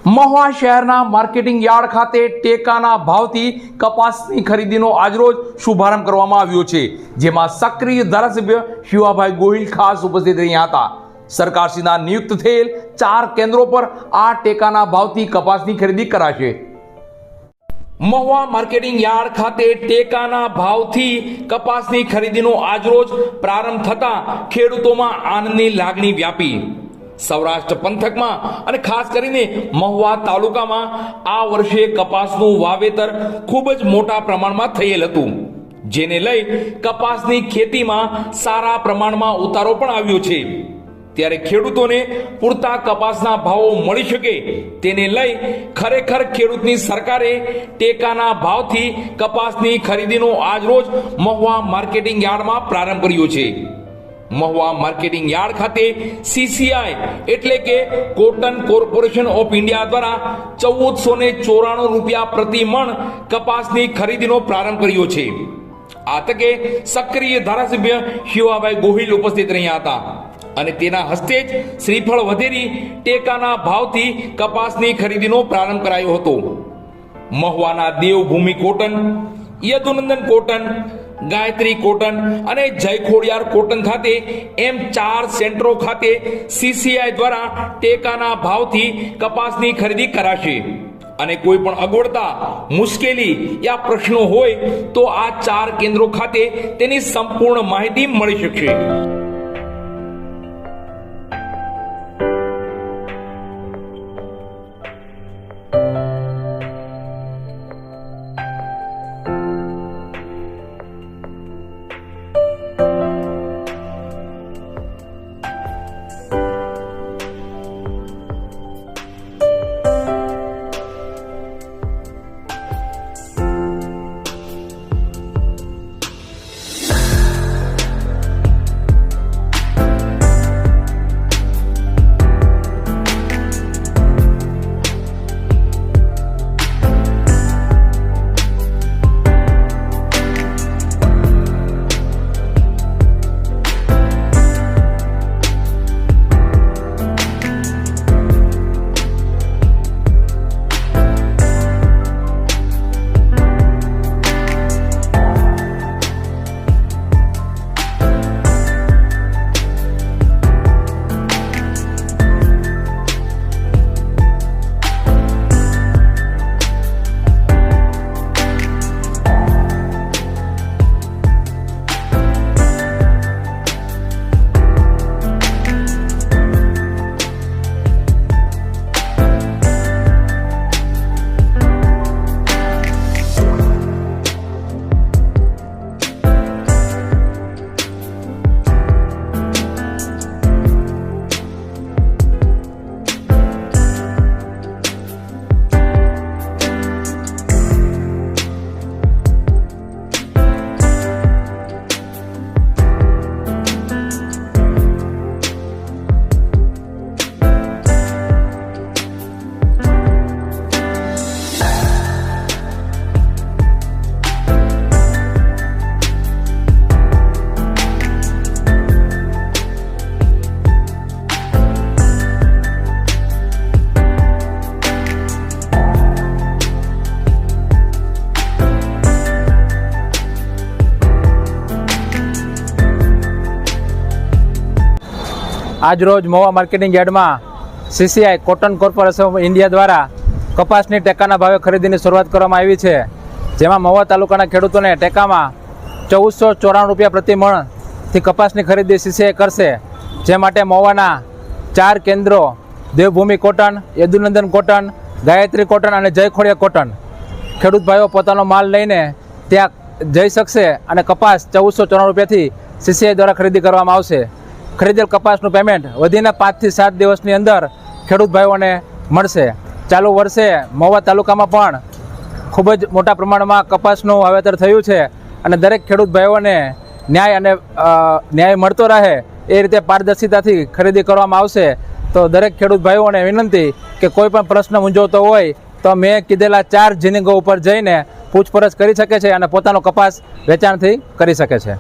મહુવા શહેરના marketing yard ખાતે ટેકાના ભાવથી કપાસની ખરીદીનો આજરોજ શુભારંભ કરવામાં આવ્યો છે, જેમાં સક્રિય ધારાસભ્ય શિવાભાઈ ગોહિલ ખાસ ઉપસ્થિત રહ્યા હતા। સરકારશ્રીના નિયુક્ત થયેલ 4 કેન્દ્રો પર આ ટેકાના ભાવથી કપાસની ખરીદી કરાશે। મહુવા માર્કેટિંગ યાર્ડ ખાતે ટેકાના ભાવથી કપાસની ખરીદીનો આજરોજ પ્રારંભ થતા ખેડૂતોમાં આનંદની લાગણી વ્યાપી। સૌરાષ્ટ્ર પંથકમાં અને ખાસ કરીને મહુવા તાલુકામાં આ વર્ષે કપાસનું વાવેતર ખૂબ જ મોટા પ્રમાણમાં થયેલ હતું, જેને લઈ કપાસની ખેતીમાં સારા પ્રમાણમાં ઉતારો પણ આવ્યો છે। ત્યારે ખેડૂતોને પૂરતા કપાસના ભાવો મળી શકે તેને લઈ ખરેખર ખેડૂતની સરકારે ટેકાના ભાવથી કપાસની ખરીદીનો આજરોજ મહુવા માર્કેટિંગ યાર્ડમાં પ્રારંભ કર્યો છે। મહુવા માર્કેટિંગ યાર્ડ ખાતે સીસીઆઈ એટલે કે કોટન કોર્પોરેશન ઓફ ઇન્ડિયા દ્વારા 1494 રૂપિયા પ્રતિ મણ કપાસની ખરીદીનો પ્રારંભ કર્યો છે। આ તકે સક્રિય ધારાસભ્ય શિવાભાઈ ગોહિલ ઉપસ્થિત રહ્યા હતા અને તેના હસ્તે જ શ્રીફળ વધેરી ટેકાના ભાવથી કપાસની ખરીદીનો પ્રારંભ કરાયો હતો। મહુવાના Devbhumi cotton, Yadunandan cotton, Gayatri cotton અને જય ખોડિયાર કોટન ખાતે એમ 4 સેન્ટરો ખાતે સીસીઆઈ દ્વારા ટેકાના ભાવથી કપાસની ખરીદી કરાશે અને કોઈ પણ અગવડતા, મુશ્કેલી યા પ્રશ્નો હોય તો આ 4 કેન્દ્રો ખાતે તેની સંપૂર્ણ માહિતી મળી શકશે। આજરોજ મહુવા માર્કેટિંગ યાર્ડમાં CCI cotton corporation of India દ્વારા કપાસની ટેકાના ભાવે ખરીદીની શરૂઆત કરવામાં આવી છે, જેમાં મહુવા તાલુકાના ખેડૂતોને ટેકામાં 1494 રૂપિયા પ્રતિ મણથી કપાસની ખરીદી સીસીઆઈ કરશે। જે માટે મહુવાના 4 કેન્દ્રો Devbhumi cotton, Yadunandan cotton, Gayatri cotton અને જય ખોડિયાર કોટન ખેડૂત ભાઈઓ પોતાનો માલ લઈને ત્યાં જઈ શકશે અને કપાસ 1494 રૂપિયાથી સીસીઆઈ દ્વારા ખરીદી કરવામાં આવશે। ખરીદેલ કપાસનું પેમેન્ટ વધીને 5 થી 7 દિવસની અંદર ખેડૂત ભાઈઓને મળશે। ચાલુ વર્ષે મહુવા તાલુકામાં પણ ખૂબ જ મોટા પ્રમાણમાં કપાસનું વાવેતર થયું છે અને દરેક ખેડૂત ભાઈઓને ન્યાય મળતો રહે એ રીતે પારદર્શિતાથી ખરીદી કરવામાં આવશે। તો દરેક ખેડૂત ભાઈઓને વિનંતી કે કોઈ પણ પ્રશ્ન મૂંઝવતો હોય તો મેં કીધેલા 4 જીનિંગો ઉપર જઈને પૂછપરછ કરી શકે છે અને પોતાનો કપાસ વેચાણથી કરી શકે છે।